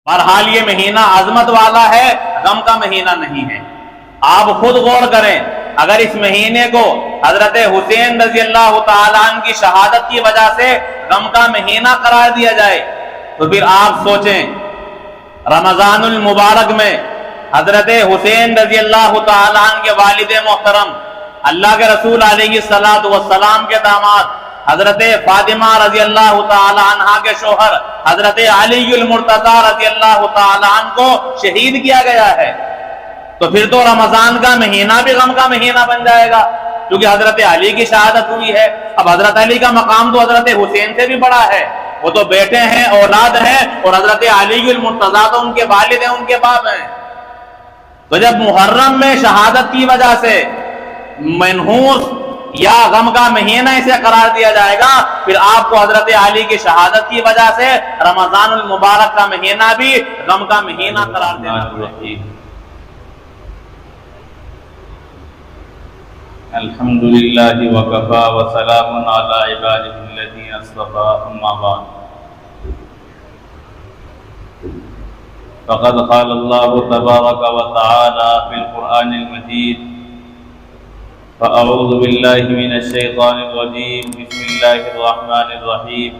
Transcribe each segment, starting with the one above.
بہرحال یہ مہینہ عظمت والا ہے، غم کا مہینہ نہیں ہے۔ آپ خود غور کریں، اگر اس مہینے کو حضرت حسین رضی اللہ تعالیٰ عنہ کی شہادت کی وجہ سے غم کا مہینہ قرار دیا جائے تو پھر آپ سوچیں رمضان المبارک میں حضرت حسین رضی اللہ تعالیٰ عنہ کے والد محترم، اللہ کے رسول علیہ الصلوۃ والسلام کے داماد حضرت فاطمہ رضی اللہ تعالی عنہا کے شوہر حضرت علی المرتضی رضی اللہ تعالی عنہ کو شہید کیا گیا ہے، تو پھر تو رمضان کا مہینہ بھی غم کا مہینہ بن جائے گا، کیونکہ حضرت علی کی شہادت ہوئی ہے۔ اب حضرت علی کا مقام تو حضرت حسین سے بھی بڑا ہے، وہ تو بیٹے ہیں، اولاد ہیں، اور حضرت علی المرتضی تو ان کے والد ہیں، ان کے باپ ہیں۔ تو جب محرم میں شہادت کی وجہ سے منحوس یا غم کا مہینہ اسے قرار دیا جائے گا، پھر آپ کو حضرت علی کی شہادت کی وجہ سے رمضان المبارک کا مہینہ بھی غم کا مہینہ قرار دینا چاہیے۔ الحمدللہ وکفا وسلام علی عبادہ الذین اصطفی، اما بعد فقد قال اللہ تبارک وتعالی فی القرآن المجید فأعوذ باللہ من الشیطان الرجیم بسم اللہ الرحمن الرحیم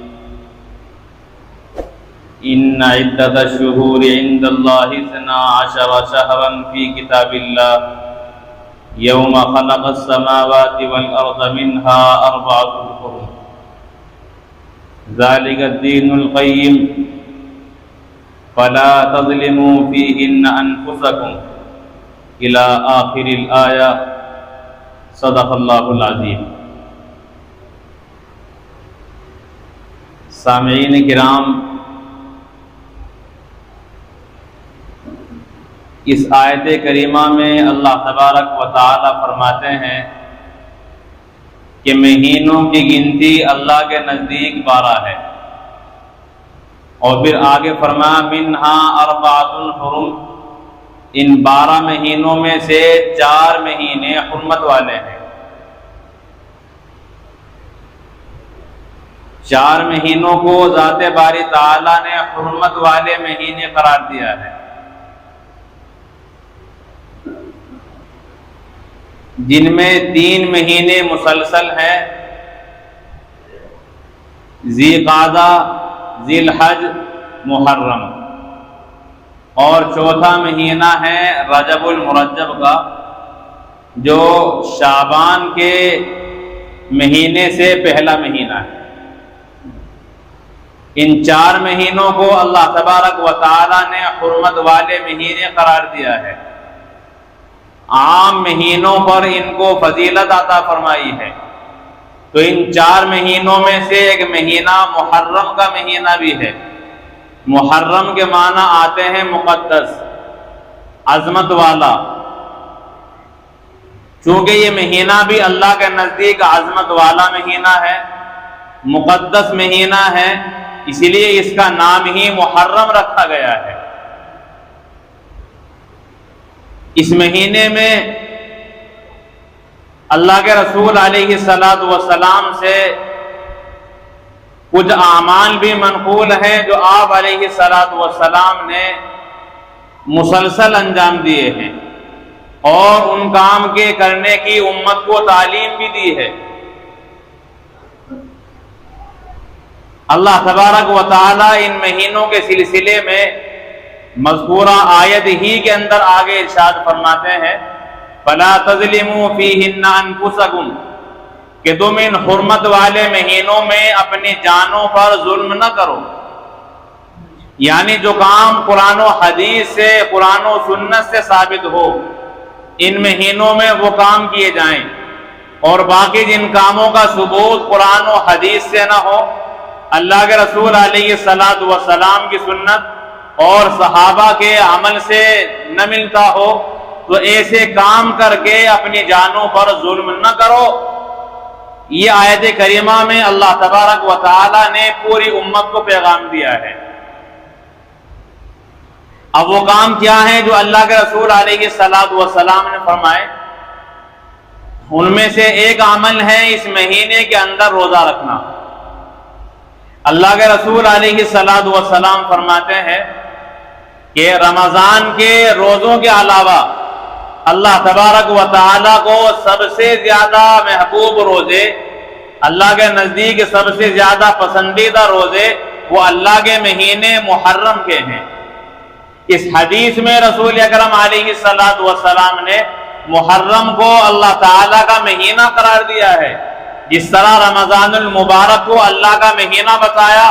ان عدت الشہور عند اللہ 12 شہرا فی کتاب اللہ یوم خلق السماوات والارض منها 4 حرم ذلك الدین القیم فلا تظلموا فیہن انفسکم الی آخر الآیہ، صدق اللہ العظیم۔ سامعین کرام، اس آیت کریمہ میں اللہ تبارک و تعالی فرماتے ہیں کہ مہینوں کی گنتی اللہ کے نزدیک 12 ہے، اور پھر آگے فرمایا منہا 4 حرم، ان 12 مہینوں میں سے 4 مہینے حرمت والے ہیں۔ 4 مہینوں کو ذات باری تعالیٰ نے حرمت والے مہینے قرار دیا ہے، جن میں 3 مہینے مسلسل ہیں، ذی قعدہ، ذی الحج، محرم، اور 4تھا مہینہ ہے رجب المرجب کا، جو شعبان کے مہینے سے پہلا مہینہ ہے۔ ان 4 مہینوں کو اللہ تبارک و تعالی نے حرمت والے مہینے قرار دیا ہے، عام مہینوں پر ان کو فضیلت عطا فرمائی ہے۔ تو ان 4 مہینوں میں سے ایک مہینہ محرم کا مہینہ بھی ہے۔ محرم کے معنی آتے ہیں مقدس، عظمت والا، چونکہ یہ مہینہ بھی اللہ کے نزدیک عظمت والا مہینہ ہے، مقدس مہینہ ہے، اسی لیے اس کا نام ہی محرم رکھا گیا ہے۔ اس مہینے میں اللہ کے رسول علیہ الصلوۃ والسلام سے کچھ اعمال بھی منقول ہیں جو آپ علیہ الصلوۃ والسلام نے مسلسل انجام دیے ہیں، اور ان کام کے کرنے کی امت کو تعلیم بھی دی ہے۔ اللہ تبارک و تعالی ان مہینوں کے سلسلے میں مذکورہ آیت ہی کے اندر آگے ارشاد فرماتے ہیں فَلَا تَظْلِمُوا فِيهِنَّ أَنفُسَكُمْ، کہ تم ان حرمت والے مہینوں میں اپنی جانوں پر ظلم نہ کرو، یعنی جو کام قرآن و حدیث سے، قرآن و سنت سے ثابت ہو، ان مہینوں میں وہ کام کیے جائیں، اور باقی جن کاموں کا ثبوت قرآن و حدیث سے نہ ہو، اللہ کے رسول علیہ الصلوۃ والسلام کی سنت اور صحابہ کے عمل سے نہ ملتا ہو، تو ایسے کام کر کے اپنی جانوں پر ظلم نہ کرو۔ یہ آیت کریمہ میں اللہ تبارک و تعالی نے پوری امت کو پیغام دیا ہے۔ اب وہ کام کیا ہیں جو اللہ کے رسول علیہ الصلوۃ والسلام نے فرمائے؟ ان میں سے ایک عمل ہے اس مہینے کے اندر روزہ رکھنا۔ اللہ کے رسول علیہ الصلوۃ والسلام فرماتے ہیں کہ رمضان کے روزوں کے علاوہ اللہ تبارک و تعالیٰ کو سب سے زیادہ محبوب روزے، اللہ کے نزدیک سب سے زیادہ پسندیدہ روزے وہ اللہ کے مہینے محرم کے ہیں۔ اس حدیث میں رسول اکرم علیہ السلام نے محرم کو اللہ تعالیٰ کا مہینہ قرار دیا ہے، جس طرح رمضان المبارک کو اللہ کا مہینہ بتایا،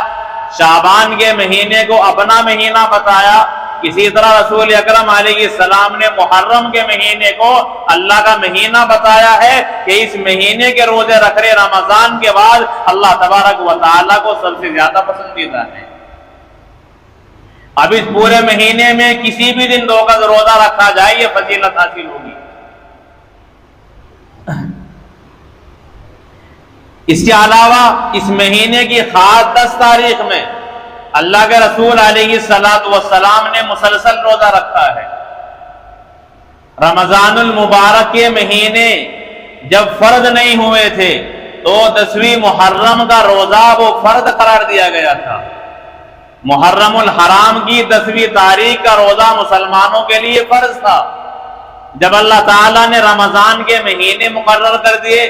شعبان کے مہینے کو اپنا مہینہ بتایا، اسی طرح رسول اکرم علیہ السلام نے محرم کے مہینے کو اللہ کا مہینہ بتایا ہے کہ اس مہینے کے روزے رکھنے رمضان کے بعد اللہ تبارک و تعالیٰ کو سب سے زیادہ پسندیدہ ہے۔ اب اس پورے مہینے میں کسی بھی دن 2 کا روزہ رکھا جائے یہ فضیلت حاصل ہوگی۔ اس کے علاوہ اس مہینے کی خاص 10 تاریخ میں اللہ کے رسول علیہ السلام نے مسلسل روزہ رکھا ہے۔ رمضان المبارک کے مہینے جب فرض نہیں ہوئے تھے تو 10ویں محرم کا روزہ وہ فرض قرار دیا گیا تھا۔ محرم الحرام کی 10ویں تاریخ کا روزہ مسلمانوں کے لیے فرض تھا۔ جب اللہ تعالیٰ نے رمضان کے مہینے مقرر کر دیے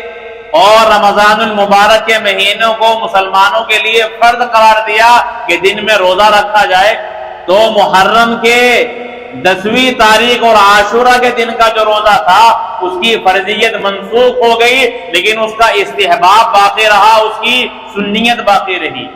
اور رمضان المبارک کے مہینوں کو مسلمانوں کے لیے فرض قرار دیا کہ دن میں روزہ رکھا جائے، تو محرم کے 10ویں تاریخ اور عاشورہ کے دن کا جو روزہ تھا اس کی فرضیت منسوخ ہو گئی، لیکن اس کا استحباب باقی رہا، اس کی سنیت باقی رہی۔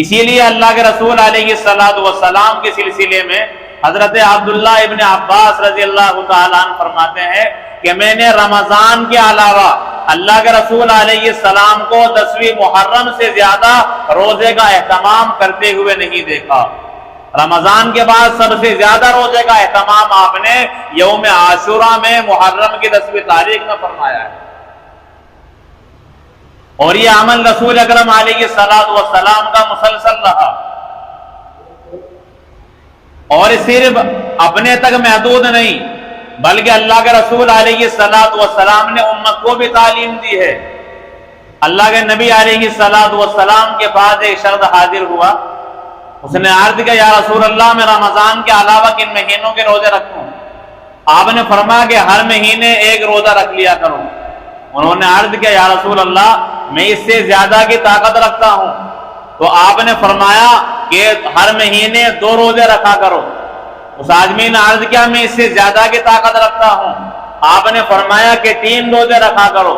اسی لیے اللہ کے رسول علیہ السلام کے سلسلے میں حضرت عبداللہ ابن عباس رضی اللہ تعالیٰ عنہ فرماتے ہیں کہ میں نے رمضان کے علاوہ اللہ کے رسول علیہ السلام کو 10ویں محرم سے زیادہ روزے کا اہتمام کرتے ہوئے نہیں دیکھا۔ رمضان کے بعد سب سے زیادہ روزے کا اہتمام آپ نے یوم عاشورہ میں محرم کی 10ویں تاریخ میں فرمایا ہے، اور یہ عمل رسول اکرم علیہ السلام کا مسلسل رہا، اور صرف اپنے تک محدود نہیں بلکہ اللہ کے رسول علیہ السلام نے امت کو بھی تعلیم دی ہے۔ اللہ کے نبی علیہ السلام کے پاس ایک شخص حاضر ہوا، اس نے عرض کیا یا رسول اللہ میں رمضان کے علاوہ کن مہینوں کے روزے رکھوں؟ آپ نے فرمایا کہ ہر مہینے ایک روزہ رکھ لیا کرو۔ انہوں نے عرض کیا یا رسول اللہ میں اس سے زیادہ کی طاقت رکھتا ہوں، تو آپ نے فرمایا کہ ہر مہینے 2 روزے رکھا کرو۔ اس آدمی نے عرض کیا میں اس سے زیادہ کی طاقت رکھتا ہوں، آپ نے فرمایا کہ 3 روزے رکھا کرو۔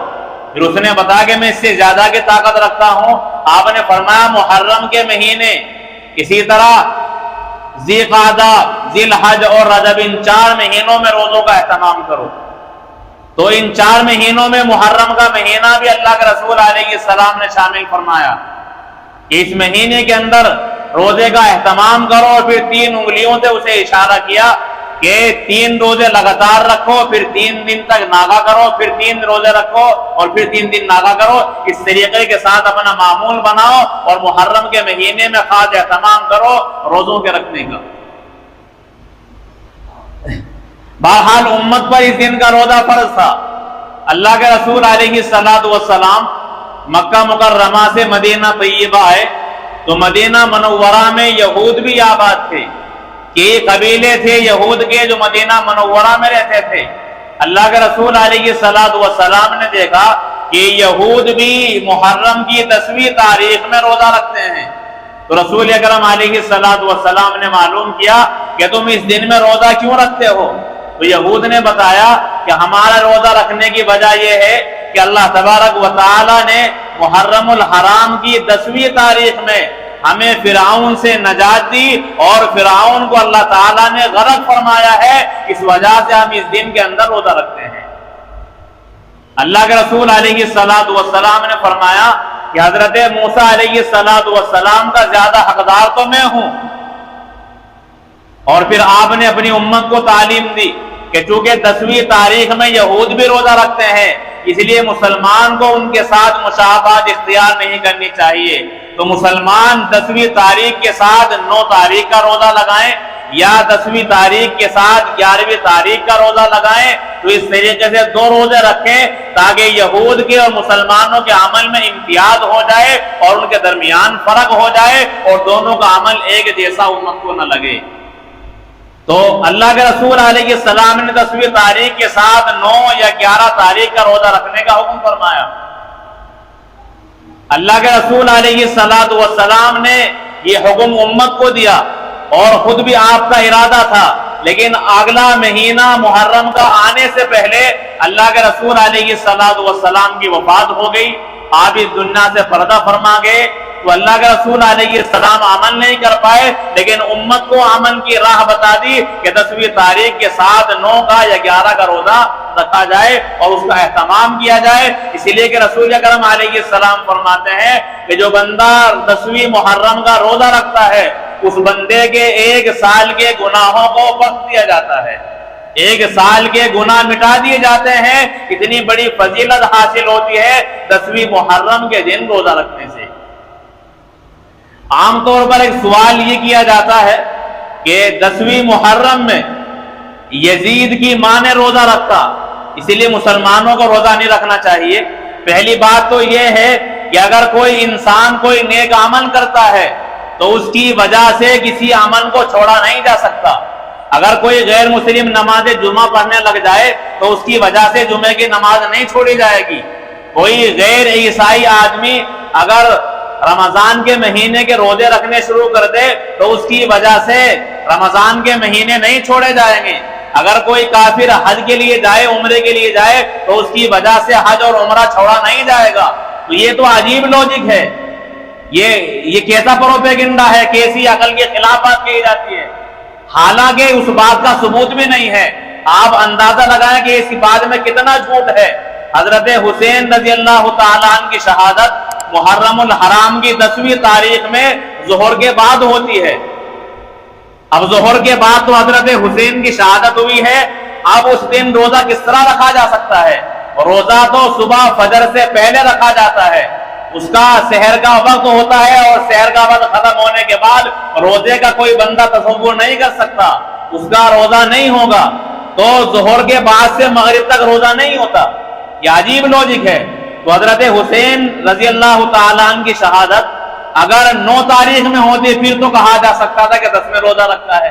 پھر اس نے بتایا کہ میں اس سے زیادہ کی طاقت رکھتا ہوں، آپ نے فرمایا محرم کے مہینے، اسی طرح ذی قعدہ، ذی الحج اور رجب، ان 4 مہینوں میں روزوں کا اہتمام کرو۔ تو ان 4 مہینوں میں محرم کا مہینہ بھی اللہ کے رسول علیہ السلام نے شامل فرمایا کہ اس مہینے کے اندر روزے کا اہتمام کرو، اور پھر 3 انگلیوں سے اسے اشارہ کیا کہ 3 روزے لگاتار رکھو، پھر 3 دن تک ناغا کرو، پھر 3 روزے رکھو اور پھر 3 دن ناغا کرو۔ اس طریقے کے ساتھ اپنا معمول بناؤ اور محرم کے مہینے میں خاص اہتمام کرو روزوں کے رکھنے کا۔ بہرحال امت پر اس دن کا روزہ فرض تھا۔ اللہ کے رسول علیہ السلام مکہ مکرمہ سے مدینہ طیبہ آئے تو مدینہ منورہ میں یہود بھی آباد تھے، کہ قبیلے تھے یہود کے جو مدینہ منورہ میں رہتے تھے۔ اللہ کے رسول علیہ السلام نے دیکھا کہ یہود بھی محرم کی 10ویں تاریخ میں روزہ رکھتے ہیں، تو رسول اکرم علیہ السلام نے معلوم کیا کہ تم اس دن میں روزہ کیوں رکھتے ہو؟ تو یہود نے بتایا کہ ہمارا روزہ رکھنے کی وجہ یہ ہے کہ اللہ تبارک و تعالی نے محرم الحرام کی 10ویں تاریخ میں ہمیں فرعون سے نجات دی، اور فرعون کو اللہ تعالیٰ نے غرق فرمایا ہے، اس وجہ سے ہم اس دن کے اندر روزہ رکھتے ہیں۔ اللہ کے رسول علیہ السلام نے فرمایا کہ حضرت موسیٰ علیہ السلام کا زیادہ حقدار تو میں ہوں، اور پھر آپ نے اپنی امت کو تعلیم دی کہ چونکہ 10ویں تاریخ میں یہود بھی روزہ رکھتے ہیں، اس لیے مسلمان کو ان کے ساتھ مشابہت اختیار نہیں کرنی چاہیے، تو مسلمان 10ویں تاریخ کے ساتھ 9 تاریخ کا روزہ لگائیں، یا 10ویں تاریخ کے ساتھ 11ویں تاریخ کا روزہ لگائیں، تو اس طریقے سے 2 روزے رکھیں تاکہ یہود کے اور مسلمانوں کے عمل میں امتیاز ہو جائے اور ان کے درمیان فرق ہو جائے اور دونوں کا عمل ایک جیسا امت کو نہ لگے۔ تو اللہ کے رسول علیہ السلام نے 10ویں تاریخ کے ساتھ 9 یا 11 تاریخ کا روزہ رکھنے کا حکم فرمایا۔ اللہ کے رسول علیہ السلام نے یہ حکم امت کو دیا اور خود بھی آپ کا ارادہ تھا، لیکن اگلا مہینہ محرم کا آنے سے پہلے اللہ کے رسول علیہ السلام کی وفات ہو گئی، آپ اس دنیا سے پردہ فرما گئے۔ تو اللہ کے رسول علیہ السلام عمل نہیں کر پائے، لیکن امت کو عمل کی راہ بتا دی کہ 10ویں تاریخ کے ساتھ 9 کا یا 11 کا روزہ رکھا جائے اور اس کا اہتمام کیا جائے۔ اسی لیے کہ رسول اکرم علیہ السلام فرماتے ہیں کہ جو بندہ 10ویں محرم کا روزہ رکھتا ہے اس بندے کے 1 سال کے گناہوں کو بخش دیا جاتا ہے، 1 سال کے گناہ مٹا دیے جاتے ہیں۔ اتنی بڑی فضیلت حاصل ہوتی ہے 10ویں محرم کے دن روزہ رکھنے سے۔ عام طور پر ایک سوال یہ کیا جاتا ہے کہ 10ویں محرم میں یزید کی ماں نے روزہ رکھا، اسی لیے مسلمانوں کو روزہ نہیں رکھنا چاہیے۔ پہلی بات تو یہ ہے کہ اگر کوئی انسان کوئی نیک عمل کرتا ہے تو اس کی وجہ سے کسی عمل کو چھوڑا نہیں جا سکتا۔ اگر کوئی غیر مسلم نماز جمعہ پڑھنے لگ جائے تو اس کی وجہ سے جمعے کی نماز نہیں چھوڑی جائے گی۔ کوئی غیر عیسائی آدمی اگر رمضان کے مہینے کے روزے رکھنے شروع کر دے تو اس کی وجہ سے رمضان کے مہینے نہیں چھوڑے جائیں گے۔ اگر کوئی کافر حج کے لیے جائے، عمرے کے لیے جائے تو اس کی وجہ سے حج اور عمرہ چھوڑا نہیں جائے گا۔ تو یہ تو عجیب لوجک ہے، یہ کیسا پروپیگنڈا ہے، کیسی عقل کے خلاف بات کہی جاتی ہے، حالانکہ اس بات کا ثبوت بھی نہیں ہے۔ آپ اندازہ لگائیں کہ اس بات میں کتنا جھوٹ ہے۔ حضرت حسین رضی اللہ تعالیٰ عنہ کی شہادت محرم الحرام کی 10ویں تاریخ میں ظہر کے بعد ہوتی ہے۔ اب ظہر کے بعد تو حضرت حسین کی شہادت ہوئی ہے، اب اس دن روزہ کس طرح رکھا جا سکتا ہے؟ روزہ تو صبح فجر سے پہلے رکھا جاتا ہے، اس کا سحر کا وقت ہوتا ہے اور سحر کا وقت ختم ہونے کے بعد روزے کا کوئی بندہ تصور نہیں کر سکتا، اس کا روزہ نہیں ہوگا۔ تو ظہر کے بعد سے مغرب تک روزہ نہیں ہوتا، یہ عجیب لوجک ہے۔ تو حضرت حسین رضی اللہ تعالیٰ عنہ کی شہادت اگر 9 تاریخ میں ہوتی پھر تو کہا جا سکتا تھا کہ 10 میں روزہ رکھتا ہے۔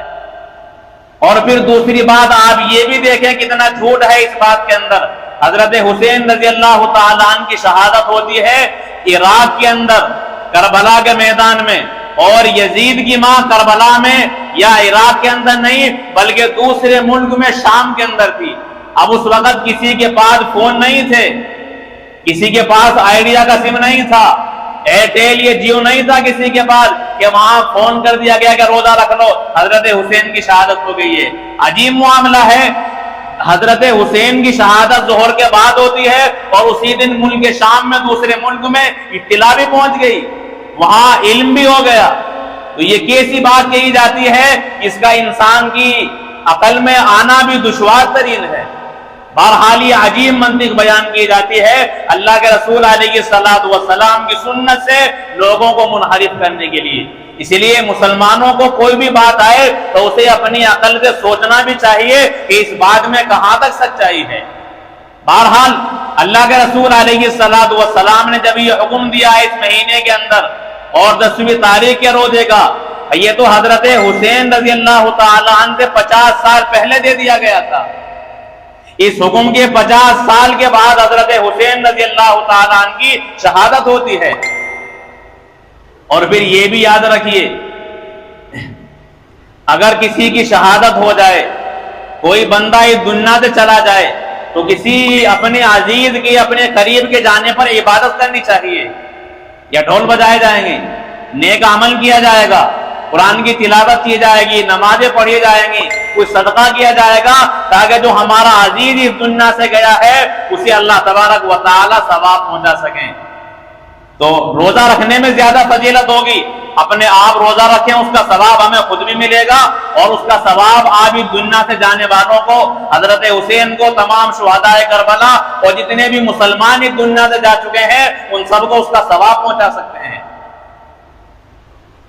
اور پھر دوسری بات آپ یہ بھی دیکھیں کتنا جھوٹ ہے اس بات کے اندر۔ حضرت حسین رضی اللہ تعالیٰ عنہ کی شہادت ہوتی ہے عراق کے اندر کربلا کے میدان میں، اور یزید کی ماں کربلا میں یا عراق کے اندر نہیں بلکہ دوسرے ملک میں شام کے اندر تھی۔ اب اس وقت کسی کے پاس فون نہیں تھے، کسی کے پاس آئیڈیا کا سم نہیں تھا، ایئرٹیل یا جیو نہیں تھا کسی کے پاس کہ وہاں فون کر دیا گیا کہ روزہ رکھ لو، حضرت حسین کی شہادت ہو گئی ہے۔ عجیب معاملہ ہے، حضرت حسین کی شہادت ظہر کے بعد ہوتی ہے اور اسی دن ملک شام میں دوسرے ملک میں اطلاع بھی پہنچ گئی، وہاں علم بھی ہو گیا۔ تو یہ کیسی بات کہی جاتی ہے، اس کا انسان کی عقل میں آنا بھی دشوار ترین ہے۔ بہرحال یہ عجیب منطق بیان کی جاتی ہے اللہ کے رسول علیہ السلام کی سنت سے لوگوں کو منحرف کرنے کے لیے۔ اسی لیے مسلمانوں کو کوئی بھی بات آئے تو اسے اپنی عقل سے سوچنا بھی چاہیے کہ اس بات میں کہاں تک سچائی ہے۔ بہرحال اللہ کے رسول علیہ السلام نے جب یہ حکم دیا اس مہینے کے اندر اور 10ویں تاریخ کے روزے کا، یہ تو حضرت حسین رضی اللہ تعالیٰ عنہ سے 50 سال پہلے دے دیا گیا تھا۔ اس حکم کے 50 سال کے بعد حضرت حسین رضی اللہ تعالیٰ عنہ کی شہادت ہوتی ہے۔ اور پھر یہ بھی یاد رکھیے، اگر کسی کی شہادت ہو جائے، کوئی بندہ اس دنیا سے چلا جائے تو کسی اپنے عزیز کی، اپنے قریب کے جانے پر عبادت کرنی چاہیے، یا ڈھول بجائے جائیں گے، نیک عمل کیا جائے گا، قرآن کی تلاوت کی جائے گی، نمازیں پڑھی جائیں گی، کوئی صدقہ کیا جائے گا، تاکہ جو ہمارا عزیز اس دنیا سے گیا ہے اسے اللہ تبارک و تعالی ثواب پہنچا سکیں۔ تو روزہ رکھنے میں زیادہ فضیلت ہوگی، اپنے آپ روزہ رکھیں، اس کا ثواب ہمیں خود بھی ملے گا، اور اس کا ثواب آپ اس دنیا سے جانے والوں کو، حضرت حسین کو، تمام شہداء کربلا اور جتنے بھی مسلمان اس دنیا سے جا چکے ہیں ان سب کو اس کا ثواب پہنچا سکتے ہیں۔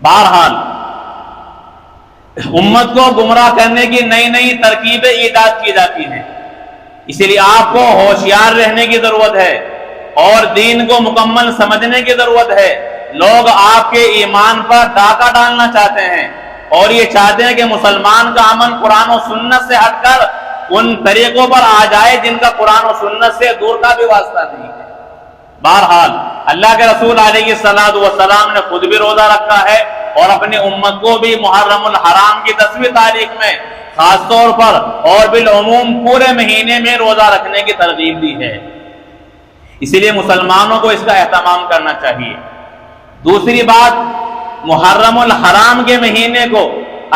بہرحال امت کو گمراہ کرنے کی نئی نئی ترکیبیں ایجاد کی جاتی ہیں، اسی لیے آپ کو ہوشیار رہنے کی ضرورت ہے اور دین کو مکمل سمجھنے کی ضرورت ہے۔ لوگ آپ کے ایمان پر ڈاکہ ڈالنا چاہتے ہیں، اور یہ چاہتے ہیں کہ مسلمان کا عمل قرآن و سنت سے ہٹ کر ان طریقوں پر آ جائے جن کا قرآن و سنت سے دور کا بھی واسطہ نہیں ہے۔ بہرحال اللہ کے رسول علیہ الصلوۃ والسلام نے خود بھی روزہ رکھا ہے اور اپنی امت کو بھی محرم الحرام کی 10ویں تاریخ میں خاص طور پر اور بالعموم پورے مہینے میں روزہ رکھنے کی ترغیب دی ہے، اسی لیے مسلمانوں کو اس کا اہتمام کرنا چاہیے۔ دوسری بات، محرم الحرام کے مہینے کو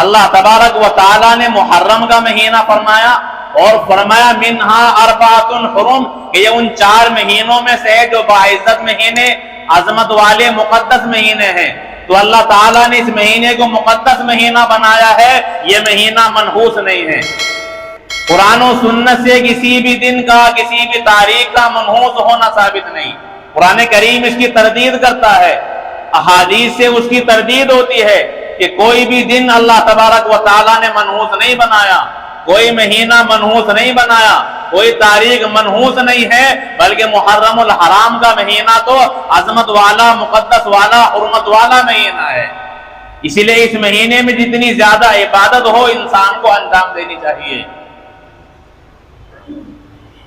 اللہ تبارک و تعالیٰ نے محرم کا مہینہ فرمایا اور فرمایا منہا اربعۃ حرم، کہ یہ ان 4 مہینوں میں سے ہے جو باعزت مہینے، عظمت والے مقدس مہینے ہیں۔ تو اللہ تعالیٰ نے اس مہینے کو مقدس مہینہ بنایا ہے، یہ مہینہ منحوس نہیں ہے۔ قرآن و سنت سے کسی بھی دن کا، کسی بھی تاریخ کا منحوس ہونا ثابت نہیں۔ قرآن کریم اس کی تردید کرتا ہے، احادیث سے اس کی تردید ہوتی ہے کہ کوئی بھی دن اللہ تبارک و تعالیٰ نے منحوس نہیں بنایا، کوئی مہینہ منحوس نہیں بنایا، کوئی تاریخ منحوس نہیں ہے، بلکہ محرم الحرام کا مہینہ تو عظمت والا، مقدس والا، حرمت والا مہینہ ہے۔ اسی لیے اس مہینے میں جتنی زیادہ عبادت ہو انسان کو انجام دینی چاہیے۔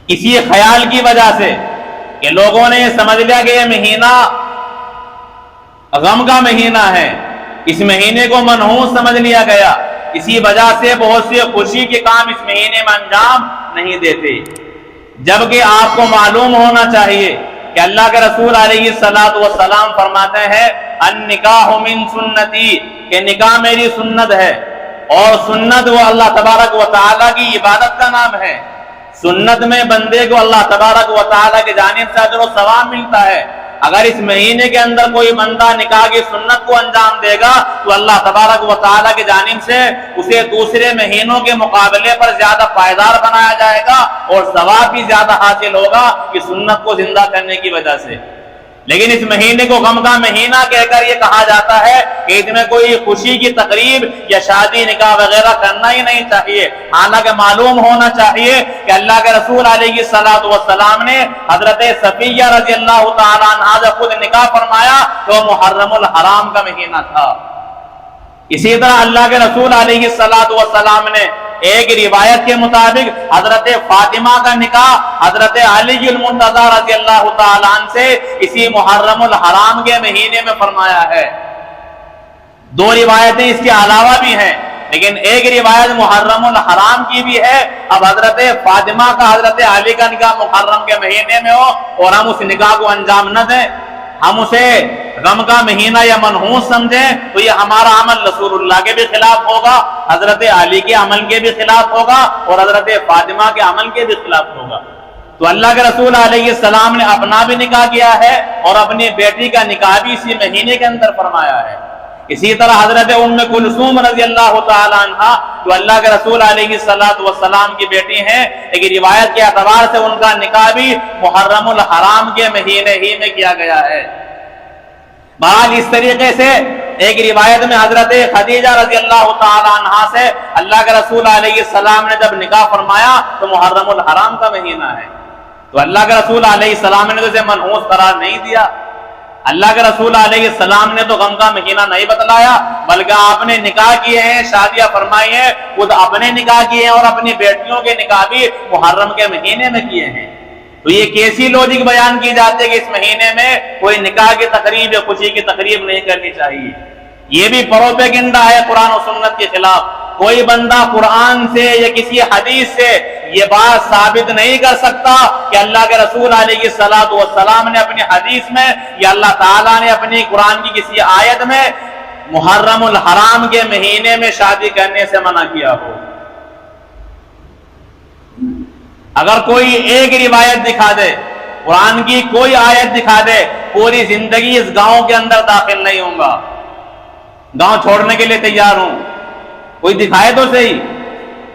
اسی خیال کی وجہ سے کہ لوگوں نے یہ سمجھ لیا کہ یہ مہینہ غم کا مہینہ ہے، اس مہینے کو منحوس سمجھ لیا گیا، اسی وجہ سے بہت سے خوشی کے کام اس مہینے میں انجام نہیں دیتے، جبکہ آپ کو معلوم ہونا چاہیے کہ اللہ کے رسول علیہ الصلوۃ والسلام فرماتے ہیں النکاح من سنتی، کہ نکاح میری سنت ہے، اور سنت وہ اللہ تبارک و تعالیٰ کی عبادت کا نام ہے۔ سنت میں بندے کو اللہ تبارک و تعالیٰ کی جانب سے اجر و ثواب ملتا ہے۔ اگر اس مہینے کے اندر کوئی بندہ نکاح کی سنت کو انجام دے گا تو اللہ تبارک و تعالیٰ کی جانب سے اسے دوسرے مہینوں کے مقابلے پر زیادہ پائیدار بنایا جائے گا اور ثواب بھی زیادہ حاصل ہوگا کہ سنت کو زندہ کرنے کی وجہ سے۔ لیکن اس مہینے کو غم کا مہینہ کہہ کر یہ کہا جاتا ہے کہ اس میں کوئی خوشی کی تقریب یا شادی نکاح وغیرہ کرنا ہی نہیں چاہیے، حالانکہ معلوم ہونا چاہیے کہ اللہ کے رسول علیہ الصلوۃ والسلام نے حضرت صفیہ رضی اللہ تعالیٰ عنہا سے خود نکاح فرمایا تو محرم الحرام کا مہینہ تھا۔ اسی طرح اللہ کے رسول علیہ الصلوۃ والسلام نے ایک روایت کے مطابق حضرت فاطمہ کا نکاح حضرت علی المرتضی رضی اللہ تعالیٰ عنہ سے اسی محرم الحرام کے مہینے میں فرمایا ہے۔ 2 روایتیں اس کے علاوہ بھی ہیں، لیکن ایک روایت محرم الحرام کی بھی ہے۔ اب حضرت فاطمہ کا حضرت علی کا نکاح محرم کے مہینے میں ہو اور ہم اس نکاح کو انجام نہ دیں، ہم اسے غم کا مہینہ یا منحوس سمجھیں، تو یہ ہمارا عمل رسول اللہ کے بھی خلاف ہوگا، حضرت علی کے عمل کے بھی خلاف ہوگا اور حضرت فاطمہ کے عمل کے بھی خلاف ہوگا۔ تو اللہ کے رسول علیہ السلام نے اپنا بھی نکاح کیا ہے اور اپنی بیٹی کا نکاح بھی اسی مہینے کے اندر فرمایا ہے۔ اسی طرح حضرت ام کلثوم رضی اللہ تعالی عنہا جو اللہ کے رسول علیہ الصلوۃ والسلام کی بیٹی ہیں، لیکن روایت کے اعتبار سے ان کا نکاح بھی محرم الحرام کے مہینے ہی میں کیا گیا ہے۔ بہرحال اس طریقے سے ایک روایت میں حضرت خدیجہ رضی اللہ تعالی عنہا سے اللہ کے رسول علیہ السلام نے جب نکاح فرمایا تو محرم الحرام کا مہینہ ہے، تو اللہ کے رسول علیہ السلام نے اسے منحوس قرار نہیں دیا۔ اللہ کے رسول علیہ السلام نے تو غم کا مہینہ نہیں بتلایا، بلکہ آپ نے نکاح کیے ہیں، شادیاں فرمائی ہیں، خود اپنے نکاح کیے ہیں اور اپنی بیٹیوں کے نکاح بھی محرم کے مہینے میں کیے ہیں۔ تو یہ کیسی لوجک بیان کی جاتی ہے کہ اس مہینے میں کوئی نکاح کی تقریب یا خوشی کی تقریب نہیں کرنی چاہیے؟ یہ بھی پروپیگنڈا ہے قرآن و سنت کے خلاف۔ کوئی بندہ قرآن سے یا کسی حدیث سے یہ بات ثابت نہیں کر سکتا کہ اللہ کے رسول علیہ الصلوۃ والسلام نے اپنی حدیث میں یا اللہ تعالیٰ نے اپنی قرآن کی کسی آیت میں محرم الحرام کے مہینے میں شادی کرنے سے منع کیا ہو۔ اگر کوئی ایک روایت دکھا دے، قرآن کی کوئی آیت دکھا دے، پوری زندگی اس گاؤں کے اندر داخل نہیں ہوں گا، گاؤں چھوڑنے کے لیے تیار ہوں، کوئی دکھائے تو صحیح۔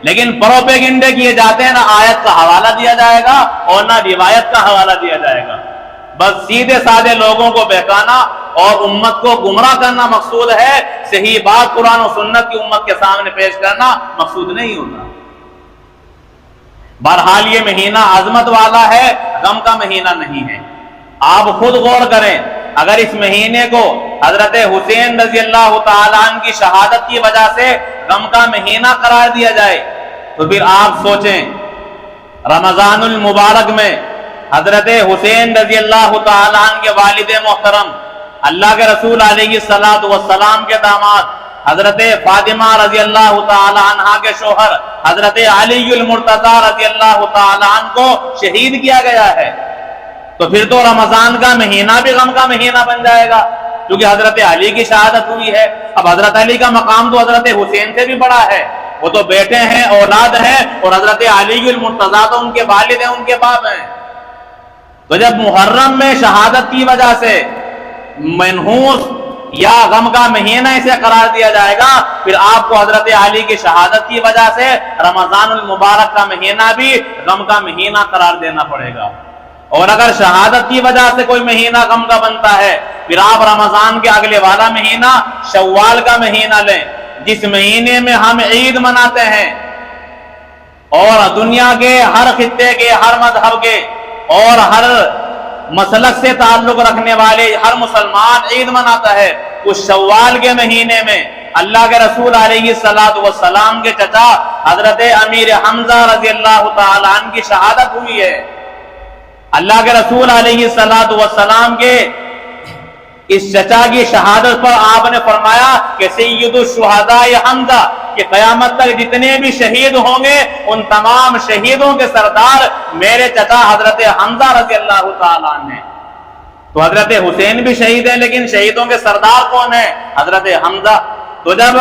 لیکن پروپیگنڈے کیے جاتے ہیں، نہ آیت کا حوالہ دیا جائے گا اور نہ روایت کا حوالہ دیا جائے گا، بس سیدھے سادے لوگوں کو بہکانا اور امت کو گمراہ کرنا مقصود ہے، صحیح بات قرآن و سنت کی امت کے سامنے پیش کرنا مقصود نہیں ہوتا۔ بہرحال یہ مہینہ عظمت والا ہے، غم کا مہینہ نہیں ہے۔ آپ خود غور کریں، اگر اس مہینے کو حضرت حسین رضی اللہ تعالیٰ عنہ کی شہادت کی وجہ سے غم کا مہینہ قرار دیا جائے، تو پھر آپ سوچیں رمضان المبارک میں حضرت حسین رضی اللہ تعالیٰ عنہ کے والد محترم، اللہ کے رسول علیہ الصلوۃ والسلام کے داماد حضرت فاطمہ رضی اللہ تعالی عنہا کے شوہر حضرت علی المرتضی رضی اللہ تعالی عنہ کو شہید کیا گیا ہے، تو پھر تو رمضان کا مہینہ بھی غم کا مہینہ بن جائے گا، کیونکہ حضرت علی کی شہادت ہوئی ہے۔ اب حضرت علی کا مقام تو حضرت حسین سے بھی بڑا ہے، وہ تو بیٹے ہیں، اولاد ہیں، اور حضرت علی المرتضی تو ان کے والد ہیں، ان کے باپ ہیں۔ تو جب محرم میں شہادت کی وجہ سے منحوس یا غم کا مہینہ اسے قرار دیا جائے گا، پھر آپ کو حضرت علی کی شہادت کی وجہ سے رمضان المبارک کا مہینہ بھی غم کا مہینہ قرار دینا پڑے گا۔ اور اگر شہادت کی وجہ سے کوئی مہینہ غم کا بنتا ہے، پھر آپ رمضان کے اگلے والا مہینہ شوال کا مہینہ لیں، جس مہینے میں ہم عید مناتے ہیں، اور دنیا کے ہر خطے کے، ہر مذہب کے اور ہر مسلک سے تعلق رکھنے والے ہر مسلمان عید مناتا ہے۔ اس شوال کے مہینے میں اللہ کے رسول علیہ الصلوۃ والسلام کے چچا حضرت امیر حمزہ رضی اللہ تعالی عنہ کی شہادت ہوئی ہے۔ اللہ کے رسول علیہ الصلوۃ والسلام کے اس چچا کی شہادت پر آپ نے فرمایا کہ سید الشہداء حمزہ، کہ قیامت تک جتنے بھی شہید ہوں گے ان تمام شہیدوں کے سردار میرے چچا حضرت حمزہ رضی اللہ تعالیٰ عنہ ہیں۔ تو حضرت حسین بھی شہید ہیں، لیکن شہیدوں کے سردار کون ہیں؟ حضرت حمزہ۔ تو جب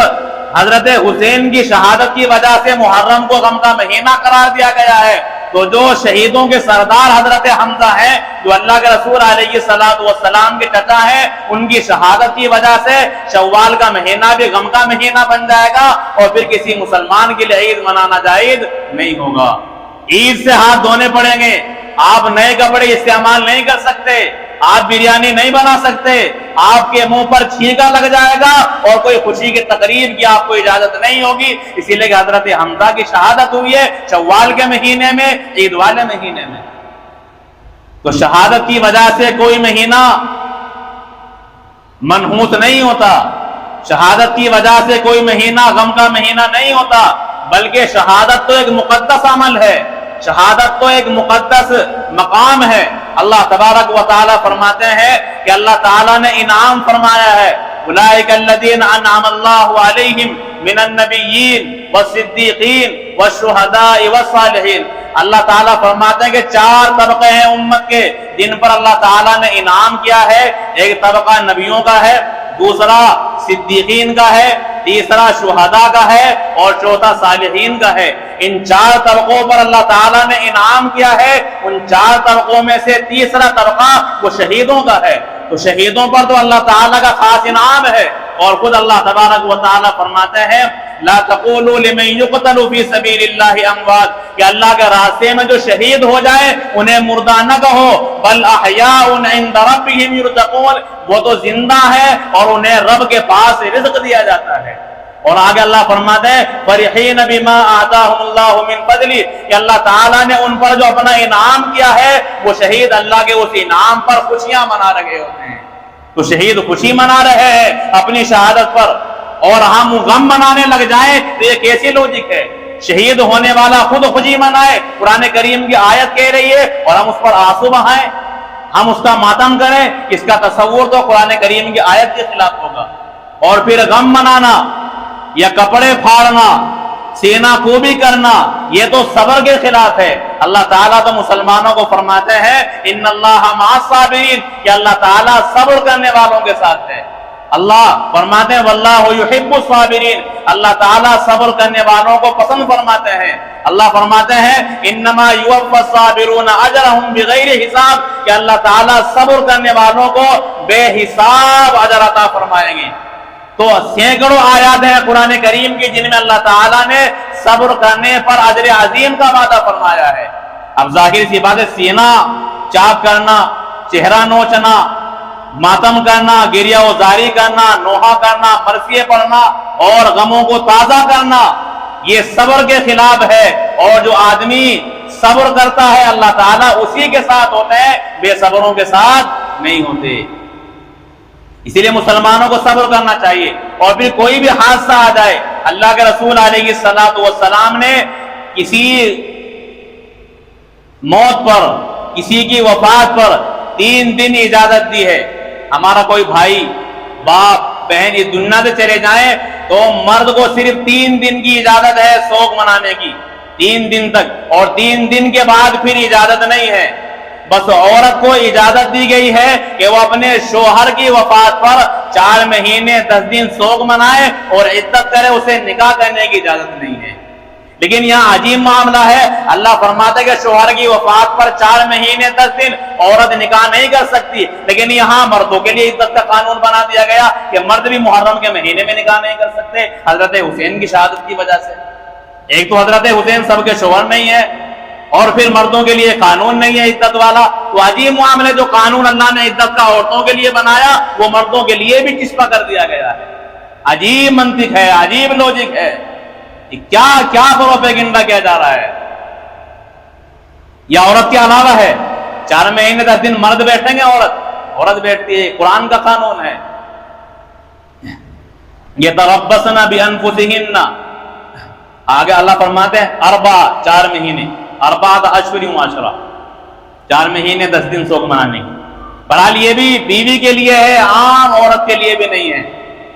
حضرت حسین کی شہادت کی وجہ سے محرم کو غم کا مہینہ قرار دیا گیا ہے، تو جو شہیدوں کے سردار حضرت حمزہ ہیں، جو اللہ کے رسول علیہ الصلوۃ والسلام کے چچا ہیں، ان کی شہادت کی وجہ سے شوال کا مہینہ بھی غم کا مہینہ بن جائے گا، اور پھر کسی مسلمان کے لیے عید منانا جائز نہیں ہوگا۔ عید سے ہاتھ دھونے پڑیں گے، آپ نئے کپڑے استعمال نہیں کر سکتے، آپ بریانی نہیں بنا سکتے، آپ کے منہ پر چھینکا لگ جائے گا، اور کوئی خوشی کی تقریب کی آپ کو اجازت نہیں ہوگی، اسی لیے کہ حضرت حمزہ کی شہادت ہوئی ہے شوال کے مہینے میں، عید والے مہینے میں۔ تو شہادت کی وجہ سے کوئی مہینہ منحوس نہیں ہوتا، شہادت کی وجہ سے کوئی مہینہ غم کا مہینہ نہیں ہوتا، بلکہ شہادت تو ایک مقدس عمل ہے، شہادت تو ایک مقدس مقام ہے۔ اللہ تبارک و تعالی فرماتے ہیں کہ اللہ تعالیٰ نے انعام فرمایا ہے، اولئک الذین انعم اللہ علیہم من النبیین والصدیقین والشہداء والصالحین۔ اللہ تعالیٰ فرماتے ہیں کہ 4 طبقے ہیں امت کے جن پر اللہ تعالیٰ نے انعام کیا ہے۔ ایک طبقہ نبیوں کا ہے، دوسرا صدیقین کا ہے، تیسرا شہداء کا ہے، اور چوتھا صالحین کا ہے۔ ان 4 طبقوں پر اللہ تعالیٰ نے انعام کیا ہے، ان 4 طبقوں میں سے تیسرا طبقہ وہ شہیدوں کا ہے۔ تو شہیدوں پر تو اللہ تعالیٰ کا خاص انعام ہے، اور خود اللہ تبارک و تعالیٰ فرماتے ہیں لا تقولوا لمن يقتل في سبيل الله اموات، کہ اللہ کے راستے میں جو شہید ہو جائے انہیں مردہ نہ کہو، بل احیاء عند ربهم يرزقون، وہ تو زندہ ہے اور انہیں رب کے پاس رزق دیا جاتا ہے۔ اور آگے اللہ فرماتے ہیں فرحین بما آتاہم اللہ من فضلہ، کہ اللہ تعالیٰ نے ان پر جو اپنا انعام کیا ہے وہ شہید اللہ کے اس انعام پر خوشیاں منا رہے ہوتے ہیں۔ تو شہید خوشی منا رہے ہیں اپنی شہادت پر، اور ہم غم منانے لگ جائیں تو یہ کیسی لوجک ہے؟ شہید ہونے والا خود خوشی منائے، قرآن کریم کی آیت کہہ رہی ہے، اور ہم اس پر آنسو بہائیں، ہم اس کا ماتم کریں، اس کا تصور تو قرآن کریم کی آیت کے خلاف ہوگا۔ اور پھر غم منانا یا کپڑے پھاڑنا، سینہ کوبی کرنا، یہ تو صبر کے خلاف ہے۔ اللہ تعالیٰ تو مسلمانوں کو فرماتے ہیں ان اللہ مع الصابرین، کہ اللہ تعالیٰ صبر کرنے والوں کے ساتھ ہے۔ اللہ فرماتے ہیں واللہ یحب الصابرین، اللہ تعالیٰ صبر کرنے والوں کو پسند فرماتے ہیں۔ اللہ فرماتے ہیں انما یوفی الصابرون اجرهم بغیر حساب، کہ اللہ تعالیٰ صبر کرنے والوں کو بے حساب اجر عطا فرمائیں گے۔ تو سینکڑوں آیات ہیں قرآن کریم کی جن میں اللہ تعالیٰ نے صبر کرنے پر اجر عظیم کا وعدہ فرمایا ہے۔ اب ظاہر سی بات ہے، سینہ چاک کرنا، چہرہ نوچنا، ماتم کرنا، گریہ وزاری کرنا، نوحہ کرنا، مرثیے پڑھنا اور غموں کو تازہ کرنا، یہ صبر کے خلاف ہے۔ اور جو آدمی صبر کرتا ہے اللہ تعالیٰ اسی کے ساتھ ہوتے ہیں، بے صبروں کے ساتھ نہیں ہوتے۔ اسی لیے مسلمانوں کو صبر کرنا چاہیے. اور پھر کوئی بھی حادثہ آ جائے, اللہ کے رسول علیہ الصلوۃ والسلام نے کسی موت پر, کسی کی وفات پر 3 دن اجازت دی ہے. ہمارا کوئی بھائی, باپ, بہن اس دنیا سے چلے جائیں تو مرد کو صرف 3 دن کی اجازت ہے سوگ منانے کی, 3 دن تک, اور 3 دن کے بعد پھر اجازت نہیں ہے. بس عورت کو اجازت دی گئی ہے کہ وہ اپنے شوہر کی وفات پر 4 مہینے 10 دن سوگ منائے اور عدت کرے, اسے نکاح کرنے کی اجازت نہیں ہے. لیکن یہاں عجیب معاملہ ہے, اللہ فرماتا ہے کہ شوہر کی وفات پر 4 مہینے 10 دن عورت نکاح نہیں کر سکتی, لیکن یہاں مردوں کے لیے عدت کا قانون بنا دیا گیا کہ مرد بھی محرم کے مہینے میں نکاح نہیں کر سکتے حضرت حسین کی شہادت کی وجہ سے. ایک تو حضرت حسین سب کے شوہر نہیں ہے, اور پھر مردوں کے لیے قانون نہیں ہے عدت والا. تو عجیب معاملے, جو قانون اللہ نے عدت کا عورتوں کے لیے بنایا وہ مردوں کے لیے بھی چسپا کر دیا گیا ہے. عجیب منطق ہے, عجیب لوجک ہے. کیا کیا پروپیگنڈا کیا جا رہا ہے. یا عورت کے علاوہ ہے, 4 مہینے 10 دن مرد بیٹھیں گے, عورت بیٹھتی ہے, قرآن کا قانون ہے. یتربصن بانفسہن, آگے اللہ فرماتے ہیں 4 مہینے, 4 اشہر و عشرہ, 4 مہینے 10 دن سوگ منانے کی. بہرحال یہ بھی بیوی کے لیے ہے, عام عورت کے لیے بھی نہیں ہے.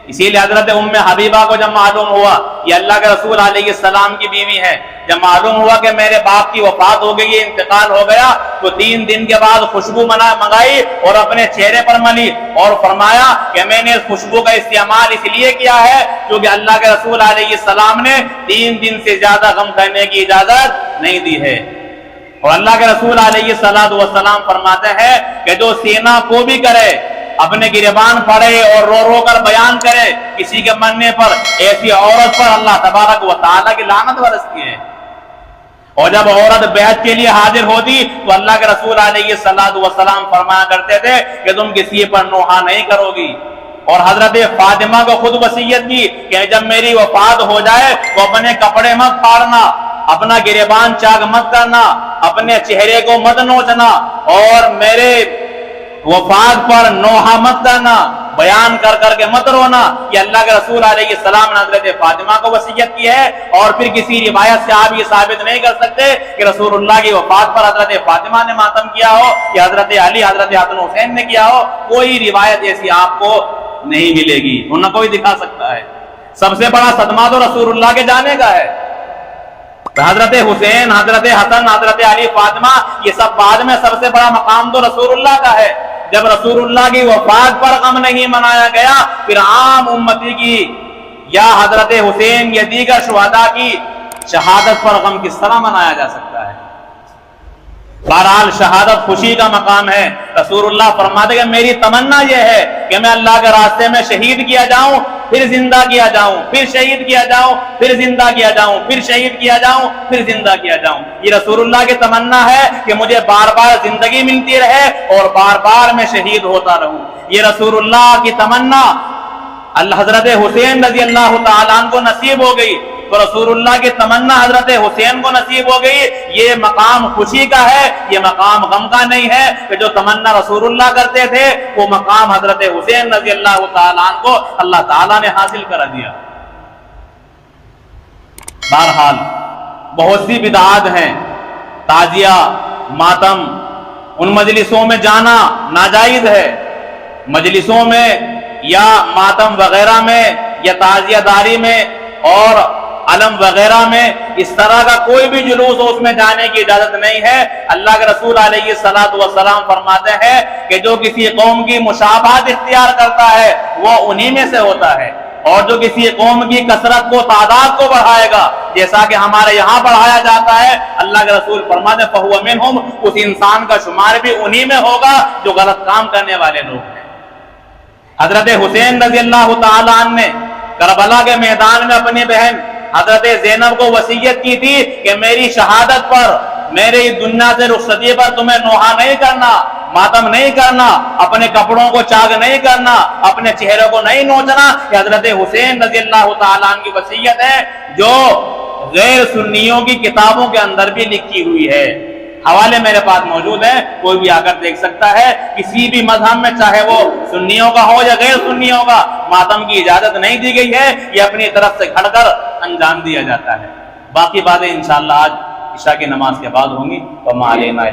اسی لیے حضرت ام حبیبہ کو جب معلوم ہوا یہ اللہ کے رسول علیہ السلام کی بیوی ہے, جب معلوم ہوا کہ میرے باپ کی وفات ہو گئی, انتقال ہو گیا, تو 3 دن کے بعد خوشبو منگائی اور اپنے چہرے پر ملی اور فرمایا کہ میں نے اس خوشبو کا استعمال اس لیے کیا ہے کیونکہ اللہ کے رسول علیہ السلام نے 3 دن سے زیادہ غم کرنے کی اجازت نہیں دی ہے. اور اللہ کے رسول علیہ السلام فرماتے ہیں کہ جو سینہ کو بھی کرے, اپنے گریبان پڑے اور رو رو کر بیان کرے کسی کے مرنے پر, ایسی عورت پر اللہ تبارک و تعالیٰ کی لعنت برستی ہے. اور جب عورت بیعت کے لیے حاضر ہوتی تو اللہ کے رسول علیہ السلام فرمایا کرتے تھے کہ تم کسی پر نوحہ نہیں کرو گی. اور حضرت فاطمہ کو خود وصیت کی کہ جب میری وفات ہو جائے تو اپنے کپڑے مت پھاڑنا, اپنا گریبان چاک مت کرنا, اپنے چہرے کو مت نوچنا, اور میرے وفات پر نوحہ مت کرنا, بیان کر کر کے مت رونا. یہ اللہ کے رسول علیہ السلام نے حضرت فاطمہ کو وصیت کی ہے. اور پھر کسی روایت سے آپ یہ ثابت نہیں کر سکتے کہ رسول اللہ کی وفات پر حضرت فاطمہ نے ماتم کیا ہو یا حضرت علی, حضرت حسن حسین نے کیا ہو. کوئی روایت ایسی آپ کو نہیں ملے گی, اور نہ کوئی دکھا سکتا ہے. سب سے بڑا صدمہ تو رسول اللہ کے جانے کا ہے. حضرت حسین, حضرت حسن, حضرت علی, فاطمہ, یہ سب بعد میں, سب سے بڑا مقام تو رسول اللہ کا ہے. جب رسول اللہ کی وفات پر غم نہیں منایا گیا, پھر عام امتی کی یا حضرت حسین یا دیگر شہداء کی شہادت پر غم کس طرح منایا جا سکتا ہے. بہرحال شہادت خوشی کا مقام ہے. رسول اللہ فرماتے کہ میری تمنا یہ ہے کہ میں اللہ کے راستے میں شہید کیا جاؤں, پھر زندہ کیا جاؤں, پھر شہید کیا جاؤں, پھر زندہ کیا جاؤں, پھر شہید کیا جاؤں, پھر زندہ کیا جاؤں. یہ رسول اللہ کی تمنا ہے کہ مجھے بار بار زندگی ملتی رہے اور بار بار میں شہید ہوتا رہوں. یہ رسول اللہ کی تمنا اللہ حضرت حسین رضی اللہ تعالیٰ عنہ کو نصیب ہو گئی, تو رسول اللہ کی تمنا حضرت حسین کو نصیب ہو گئی. یہ مقام خوشی کا ہے, یہ مقام غم کا نہیں ہے. کہ جو تمنا رسول اللہ کرتے تھے وہ مقام حضرت حسین رضی اللہ تعالیٰ عنہ کو اللہ تعالیٰ نے حاصل کرا دیا. بہرحال بہت سی بدعات ہیں, تعزیہ, ماتم, ان مجلسوں میں جانا ناجائز ہے. مجلسوں میں یا ماتم وغیرہ میں یا تعزیہ داری میں اور علم وغیرہ میں اس طرح کا کوئی بھی جلوس ہو, اس میں جانے کی اجازت نہیں ہے. اللہ کے رسول علیہ السلام فرماتے ہیں کہ جو کسی قوم کی مشابہت اختیار کرتا ہے وہ انہی میں سے ہوتا ہے, اور جو کسی قوم کی کثرت کو, تعداد کو بڑھائے گا, جیسا کہ ہمارے یہاں بڑھایا جاتا ہے, اللہ کے رسول فرماتے ہیں فَهُوَ مِنْهُمْ, اس انسان کا شمار بھی انہی میں ہوگا جو غلط کام کرنے والے لوگ ہیں. حضرت حسین رضی اللہ تعالیٰ عنہ نے کربلا کے میدان میں اپنی بہن حضرت زینب کو وصیت کی تھی کہ میری شہادت پر, میرے دنیا سے رخصتی پر تمہیں نوحہ نہیں کرنا, ماتم نہیں کرنا, اپنے کپڑوں کو چاک نہیں کرنا, اپنے چہرے کو نہیں نوچنا. یہ حضرت حسین رضی اللہ تعالیٰ عنہ کی وصیت ہے جو غیر سنیوں کی کتابوں کے اندر بھی لکھی ہوئی ہے. حوالے میرے پاس موجود ہیں، کوئی بھی آ کر دیکھ سکتا ہے۔ کسی بھی مذہب میں چاہے وہ سنیوں کا ہو یا غیر سنیوں کا، ماتم کی اجازت نہیں دی گئی ہے، یہ اپنی طرف سے گھڑ کر انجام دیا جاتا ہے۔ باقی باتیں انشاءاللہ آج عشاء کی نماز کے بعد ہوں گی۔ وما علینا